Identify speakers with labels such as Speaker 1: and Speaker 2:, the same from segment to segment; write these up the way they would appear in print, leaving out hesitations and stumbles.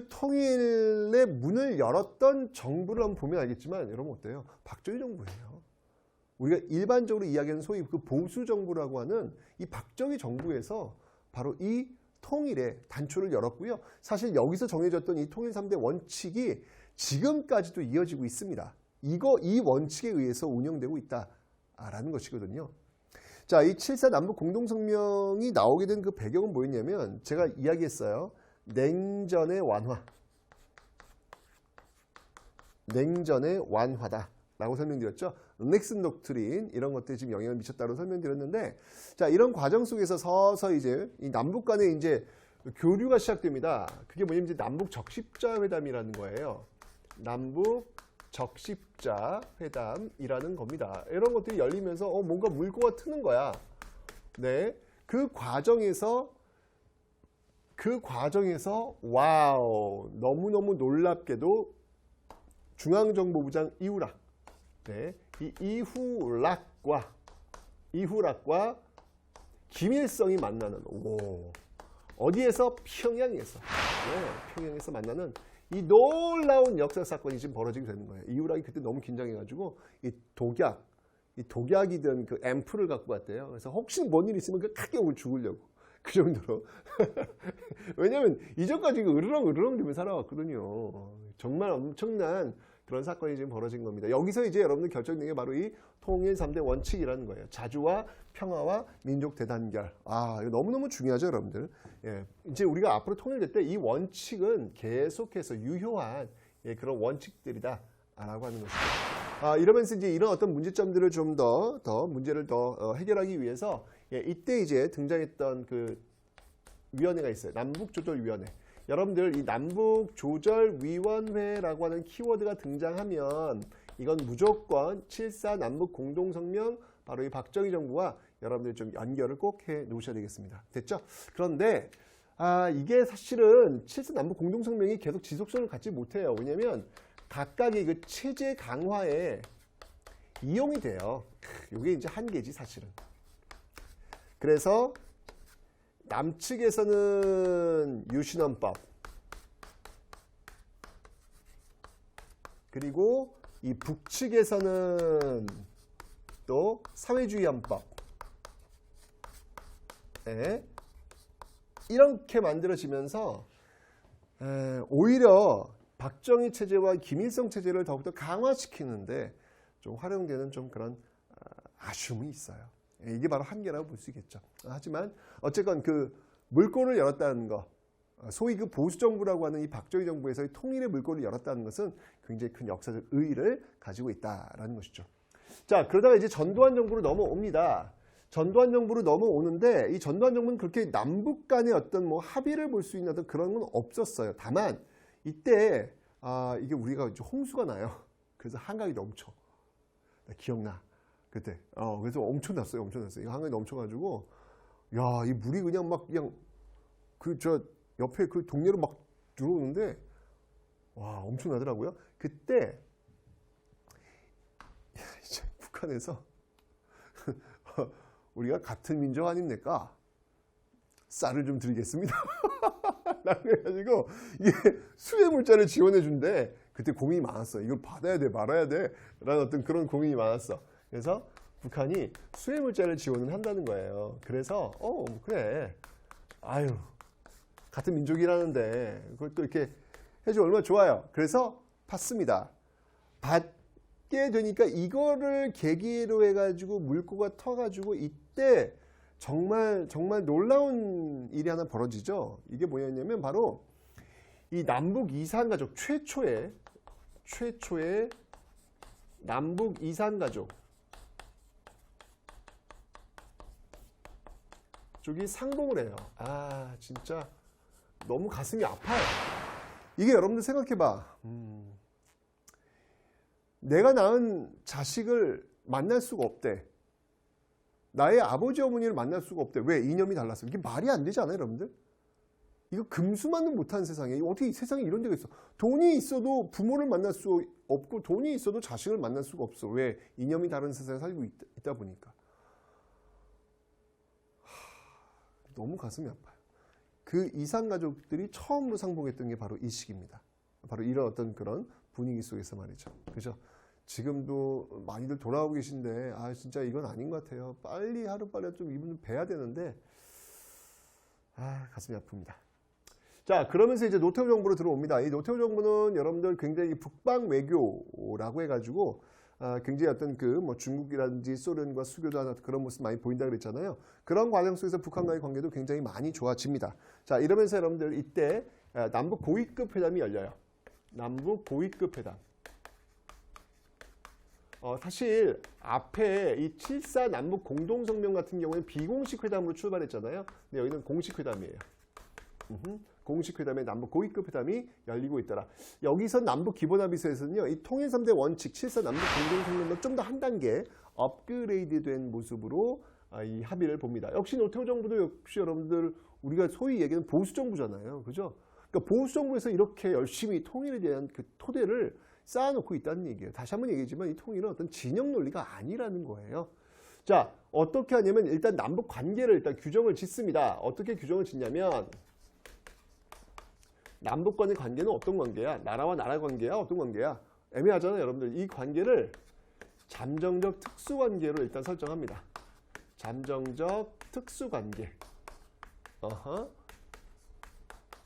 Speaker 1: 통일의 문을 열었던 정부를 한번 보면 알겠지만 여러분 어때요? 박정희 정부예요. 우리가 일반적으로 이야기하는 소위 그 보수 정부라고 하는 이 박정희 정부에서 바로 이 통일의 단초를 열었고요. 사실 여기서 정해졌던 이 통일 3대 원칙이 지금까지도 이어지고 있습니다. 이 원칙에 의해서 운영되고 있다라는 것이거든요. 자, 이 7.4 남북 공동성명이 나오게 된 그 배경은 뭐였냐면 제가 이야기했어요. 냉전의 완화. 냉전의 완화다라고 설명드렸죠. 닉슨 독트린 이런 것들이 지금 영향을 미쳤다고 설명드렸는데, 자, 이런 과정 속에서 서서히 이제 이 남북 간의 이제 교류가 시작됩니다. 그게 뭐냐면 이제 남북 적십자 회담이라는 거예요. 남북 적십자 회담이라는 겁니다. 이런 것들이 열리면서 뭔가 물꼬가 트는 거야. 네, 그 과정에서 와우, 너무너무 놀랍게도 중앙정보부장 이후락, 네, 이 이후락과 김일성이 만나는, 어디에서? 평양에서. 네, 평양에서 만나는 이 놀라운 역사 사건이 지금 벌어지게 되는 거예요. 이후락이 그때 너무 긴장해가지고 이 독약이든 그 앰플을 갖고 왔대요. 그래서 혹시 뭔 일 있으면 그 크게 죽으려고. 그 정도로. 왜냐면 이전까지 으르렁 되며 살아왔거든요. 정말 엄청난 그런 사건이 지금 벌어진 겁니다. 여기서 이제 여러분들 결정된 게 바로 이 통일 3대 원칙이라는 거예요. 자주와 평화와 민족 대단결. 이거 너무너무 중요하죠, 여러분들. 예, 이제 우리가 앞으로 통일될 때 이 원칙은 계속해서 유효한 그런 원칙들이다 라고 하는 것입니다. 이러면서 이제 이런 어떤 문제점들을 좀 더 문제를 더 해결하기 위해서 이때 이제 등장했던 그 위원회가 있어요. 남북조절위원회. 여러분들 이 남북조절위원회라고 하는 키워드가 등장하면 이건 무조건 7.4 남북공동성명, 바로 이 박정희 정부와 여러분들 좀 연결을 꼭 해 놓으셔야 되겠습니다. 됐죠? 그런데 이게 사실은 7.4 남북공동성명이 계속 지속성을 갖지 못해요. 왜냐하면 각각의 그 체제 강화에 이용이 돼요. 이게 이제 한계지 사실은. 그래서 남측에서는 유신헌법, 그리고 이 북측에서는 또 사회주의 헌법, 이렇게 만들어지면서 오히려 박정희 체제와 김일성 체제를 더욱더 강화시키는데 좀 활용되는 좀 그런 아쉬움이 있어요. 이게 바로 한계라고 볼 수 있겠죠. 하지만 어쨌건 그 물꼬를 열었다는 거, 소위 그 보수 정부라고 하는 이 박정희 정부에서의 통일의 물꼬를 열었다는 것은 굉장히 큰 역사적 의의를 가지고 있다라는 것이죠. 자, 그러다가 이제 전두환 정부로 넘어옵니다. 전두환 정부로 넘어오는데 이 전두환 정부는 그렇게 남북 간의 어떤 뭐 합의를 볼 수 있는 어떤 그런 건 없었어요. 다만 이때 이게 우리가 이제 홍수가 나요. 그래서 한강이 넘쳐. 나 기억나. 그때. 그래서 엄청났어요. 이 한강이 넘쳐가지고, 야, 이 물이 그냥 옆에 그 동네로 막 들어오는데, 와, 엄청나더라고요. 그때, 이제 북한에서, 우리가 같은 민족 아닙니까? 쌀을 좀 드리겠습니다. 그래가지고, 이게 수혜물자를 지원해준대. 그때 고민이 많았어. 이걸 받아야 돼, 말아야 돼. 라는 어떤 그런 고민이 많았어. 그래서 북한이 수혜물자를 지원을 한다는 거예요. 그래서 그래, 같은 민족이라는데 그걸 또 이렇게 해주면 얼마나 좋아요. 그래서 받습니다. 받게 되니까 이거를 계기로 해가지고 물꼬가 터가지고 이때 정말 놀라운 일이 하나 벌어지죠. 이게 뭐였냐면 바로 이 남북 이산가족, 최초의 남북 이산가족 쪽이 상봉을 해요. 진짜 너무 가슴이 아파요. 이게 여러분들 생각해봐. 내가 낳은 자식을 만날 수가 없대. 나의 아버지 어머니를 만날 수가 없대. 왜? 이념이 달랐어. 이게 말이 안 되지 않아요, 여러분들? 이거 금수만은 못하는 세상에 어떻게 세상에 이런 데가 있어? 돈이 있어도 부모를 만날 수 없고 돈이 있어도 자식을 만날 수가 없어. 왜? 이념이 다른 세상에 살고 있다 보니까. 너무 가슴이 아파요. 그 이산 가족들이 처음으로 상봉했던 게 바로 이 시기입니다. 바로 이런 어떤 그런 분위기 속에서 말이죠. 그죠? 지금도 많이들 돌아오고 계신데 아 진짜 이건 아닌 것 같아요. 빨리 하루빨리 좀 이분을 뵈야 되는데 아 가슴이 아픕니다. 자 그러면서 이제 노태우 정부로 들어옵니다. 이 노태우 정부는 여러분들 굉장히 북방 외교라고 해가지고 굉장히 어떤 그 뭐 중국이라든지 소련과 수교도 그런 모습 많이 보인다 그랬잖아요. 그런 과정 속에서 북한과의 관계도 굉장히 많이 좋아집니다. 자 이러면서 여러분들 이때 남북 고위급 회담이 열려요. 남북 고위급 회담. 사실 앞에 이 7.4 남북 공동성명 같은 경우에는 비공식 회담으로 출발했잖아요. 근데 여기는 공식 회담이에요. 공식 회담에 남북 고위급 회담이 열리고 있더라. 여기서 남북 기본합의서에서는요, 이 통일 3대 원칙 7.4 남북 공동성명과 좀 더 한 단계 업그레이드된 모습으로 이 합의를 봅니다. 역시 노태우 정부도 역시 여러분들 우리가 소위 얘기하는 보수 정부잖아요, 그죠? 그러니까 보수 정부에서 이렇게 열심히 통일에 대한 그 토대를 쌓아놓고 있다는 얘기예요. 다시 한번 얘기하지만 이 통일은 어떤 진영 논리가 아니라는 거예요. 자, 어떻게 하냐면 일단 남북 관계를 일단 규정을 짓습니다. 어떻게 규정을 짓냐면 남북 간의 관계는 어떤 관계야? 나라와 나라 관계야? 어떤 관계야? 애매하잖아요, 여러분들. 이 관계를 잠정적 특수관계로 일단 설정합니다. 잠정적 특수관계.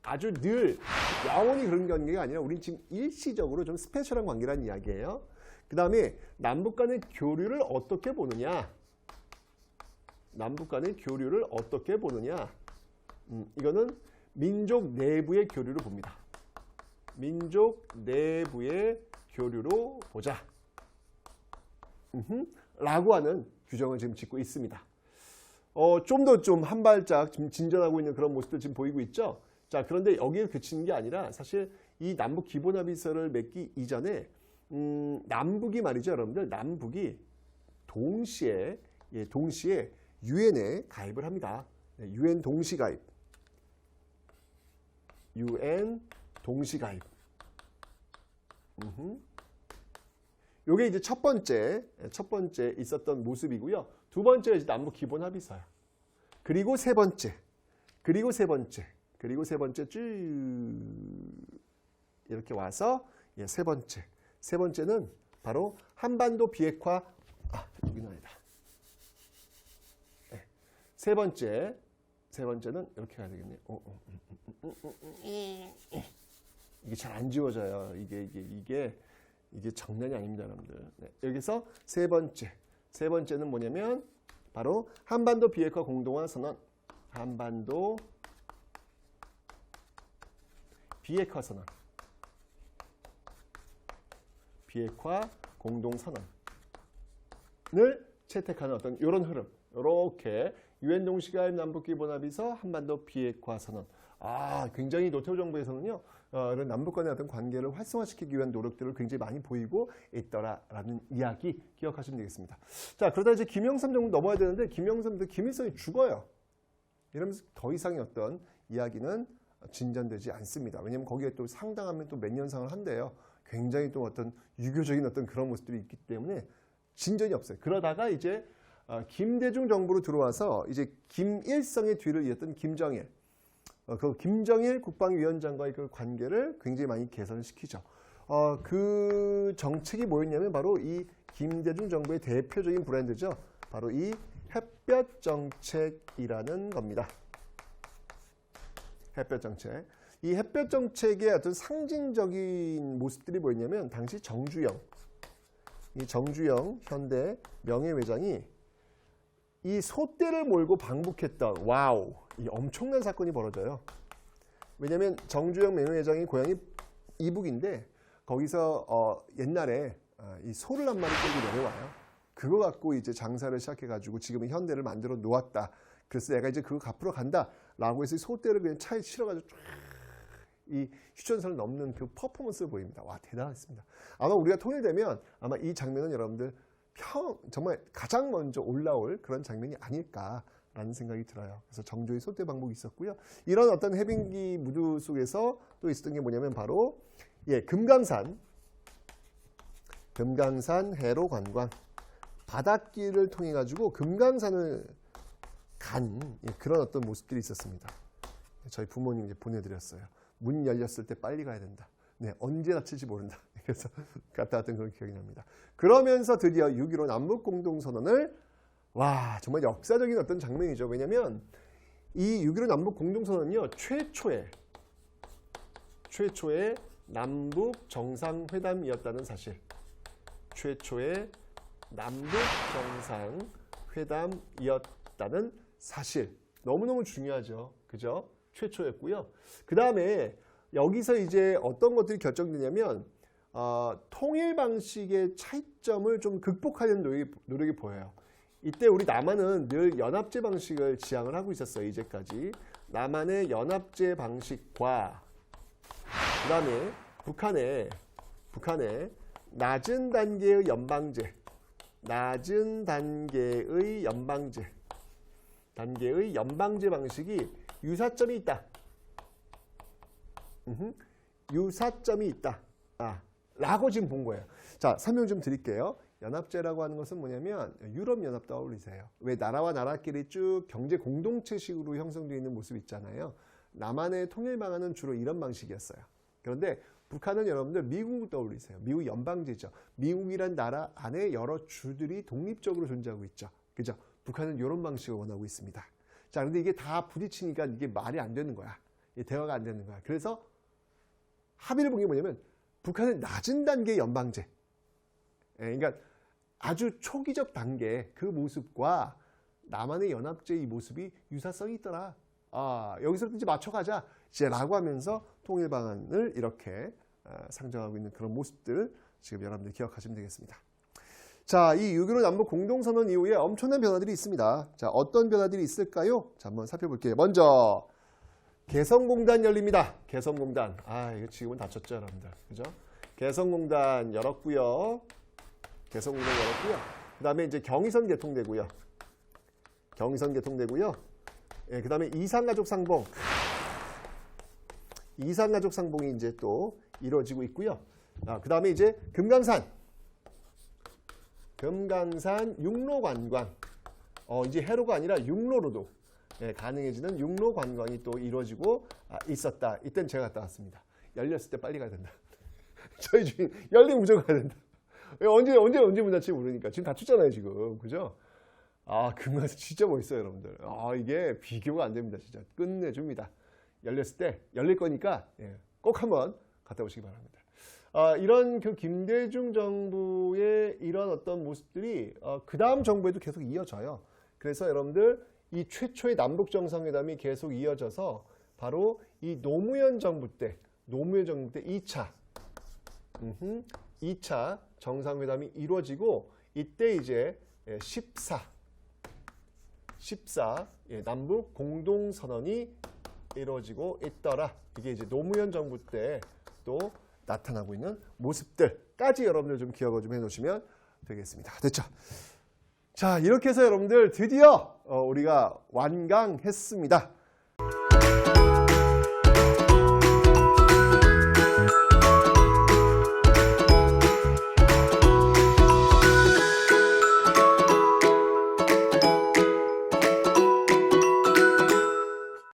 Speaker 1: 아주 늘 영원히 그런 관계가 아니라 우린 지금 일시적으로 좀 스페셜한 관계라는 이야기예요. 그 다음에 남북 간의 교류를 어떻게 보느냐? 남북 간의 교류를 어떻게 보느냐? 이거는 민족 내부의 교류를 봅니다. 민족 내부의 교류로 보자. 라고 하는 규정을 지금 짓고 있습니다. 좀 더 좀 한 발짝 지금 진전하고 있는 그런 모습들 지금 보이고 있죠. 자, 그런데 여기에 그치는 게 아니라 사실 이 남북 기본합의서를 맺기 이전에 남북이 말이죠, 여러분들. 남북이 동시에 유엔에 가입을 합니다. 유엔 동시 가입. 유엔 동시 가입. 요게 이제 첫 번째 있었던 모습이고요. 두 번째가 이제 남북 기본 합의서야. 그리고 세 번째 쭉 이렇게 와서 세 번째는 바로 한반도 비핵화. 여기는 아니다. 세 번째는 이렇게 가야 되겠네요. 이게 잘 안 지워져요. 이게 장난이 아닙니다, 여러분들. 네, 여기서 세 번째는 뭐냐면 바로 한반도 비핵화 공동화 선언. 한반도 비핵화 선언. 비핵화 공동 선언을 채택하는 어떤 이런 흐름. 이렇게 유엔 동시가입 남북 기본 합의서 한반도 비핵화 선언. 굉장히 노태우 정부에서는요, 이런 남북 간의 어떤 관계를 활성화시키기 위한 노력들을 굉장히 많이 보이고 있더라라는 이야기 기억하시면 되겠습니다. 자, 그러다 이제 김영삼 정부 넘어야 되는데 김일성이 죽어요. 이러면서 더 이상의 어떤 이야기는 진전되지 않습니다. 왜냐하면 거기에 또 상당하면 또 몇 년상을 한대요. 굉장히 또 어떤 유교적인 어떤 그런 모습들이 있기 때문에 진전이 없어요. 그러다가 이제 김대중 정부로 들어와서 이제 김일성의 뒤를 이었던 김정일. 그 김정일 국방위원장과의 그 관계를 굉장히 많이 개선시키죠. 그 정책이 뭐였냐면 바로 이 김대중 정부의 대표적인 브랜드죠. 바로 이 햇볕 정책이라는 겁니다. 햇볕 정책. 이 햇볕 정책의 어떤 상징적인 모습들이 뭐였냐면 당시 정주영 현대 명예회장이 이 소떼를 몰고 방북했던 이 엄청난 사건이 벌어져요. 왜냐하면 정주영 명예회장이 고향이 이북인데 거기서 옛날에 이 소를 한 마리 끌고 내려와요. 그거 갖고 이제 장사를 시작해가지고 지금은 현대를 만들어 놓았다. 그래서 내가 이제 그거 갚으러 간다라고 해서 소떼를 그냥 차에 실어가지고 쫙 이 휴전선을 넘는 그 퍼포먼스를 보입니다. 와, 대단했습니다. 아마 우리가 통일되면 아마 이 장면은 여러분들 정말 가장 먼저 올라올 그런 장면이 아닐까라는 생각이 들어요. 그래서 정조의 소떼 방북이 있었고요. 이런 어떤 해빙기 무드 속에서 또 있었던 게 뭐냐면 바로 금강산 해로 관광 바닷길을 통해 가지고 금강산을 간 그런 어떤 모습들이 있었습니다. 저희 부모님 이제 보내드렸어요. 문 열렸을 때 빨리 가야 된다. 네, 언제 다칠지 모른다. 그래서 갔다 왔던 그런 기억이 납니다. 그러면서 드디어 6.15 남북공동선언을 와 정말 역사적인 어떤 장면이죠. 왜냐하면 이 6.15 남북공동선언은요 최초의 남북 정상회담이었다는 사실. 최초의 남북 정상회담이었다는 사실. 너무너무 중요하죠. 그죠? 최초였고요. 그 다음에 여기서 이제 어떤 것들이 결정되냐면 통일 방식의 차이점을 좀 극복하려는 노력이 보여요. 이때 우리 남한은 늘 연합제 방식을 지향을 하고 있었어요. 이제까지. 남한의 연합제 방식과 그 다음에 북한의 낮은 단계의 연방제 방식이 유사점이 있다. 유사점이 있다. 라고 지금 본 거예요. 자, 설명 좀 드릴게요. 연합제라고 하는 것은 뭐냐면 유럽연합 떠올리세요. 왜 나라와 나라끼리 쭉 경제 공동체식으로 형성되어 있는 모습 있잖아요. 남한의 통일 방안은 주로 이런 방식이었어요. 그런데 북한은 여러분들 미국을 떠올리세요. 미국 연방제죠. 미국이란 나라 안에 여러 주들이 독립적으로 존재하고 있죠. 그죠? 북한은 이런 방식을 원하고 있습니다. 자, 근데 이게 다 부딪히니까 이게 말이 안 되는 거야. 대화가 안 되는 거야. 그래서 합의를 본 게 뭐냐면 북한은 낮은 단계의 연방제. 그러니까 아주 초기적 단계 그 모습과 남한의 연합제의 모습이 유사성이 있더라. 여기서 이제 맞춰가자. 이제 라고 하면서 통일 방안을 이렇게 상정하고 있는 그런 모습들 지금 여러분들 기억하시면 되겠습니다. 자, 이 6.15 남북 공동선언 이후에 엄청난 변화들이 있습니다. 자, 어떤 변화들이 있을까요? 자, 한번 살펴볼게요. 먼저 개성공단 열립니다. 개성공단. 이거 지금은 닫혔죠, 여러분들. 그죠? 개성공단 열었고요. 그 다음에 이제 경의선 개통되고요. 예, 그 다음에 이산가족 상봉. 이산가족 상봉이 이제 또 이루어지고 있고요. 그 다음에 이제 금강산 육로 관광. 이제 해로가 아니라 육로로도 가능해지는 육로 관광이 또 이루어지고 있었다. 이때는 제가 갔다 왔습니다. 열렸을 때 빨리 가야 된다. 저희 주인 열리면 무조건 가야 된다. 언제 문 닫힐지 모르니까. 지금 닫혔잖아요, 지금. 그죠? 금강산 진짜 멋있어요, 여러분들. 이게 비교가 안 됩니다, 진짜. 끝내줍니다. 열렸을 때 열릴 거니까 꼭 한번 갔다 오시기 바랍니다. 이런 그 김대중 정부의 이런 어떤 모습들이 그 다음 정부에도 계속 이어져요. 그래서 여러분들 이 최초의 남북 정상회담이 계속 이어져서 바로 이 노무현 정부 때 2차 2차 정상회담이 이루어지고 이때 이제 14 남북 공동선언이 이루어지고 있더라. 이게 이제 노무현 정부 때 또 나타나고 있는 모습들까지 여러분들 좀 기억을 좀 해놓으시면 되겠습니다. 됐죠? 자, 이렇게 해서 여러분들 드디어 우리가 완강했습니다.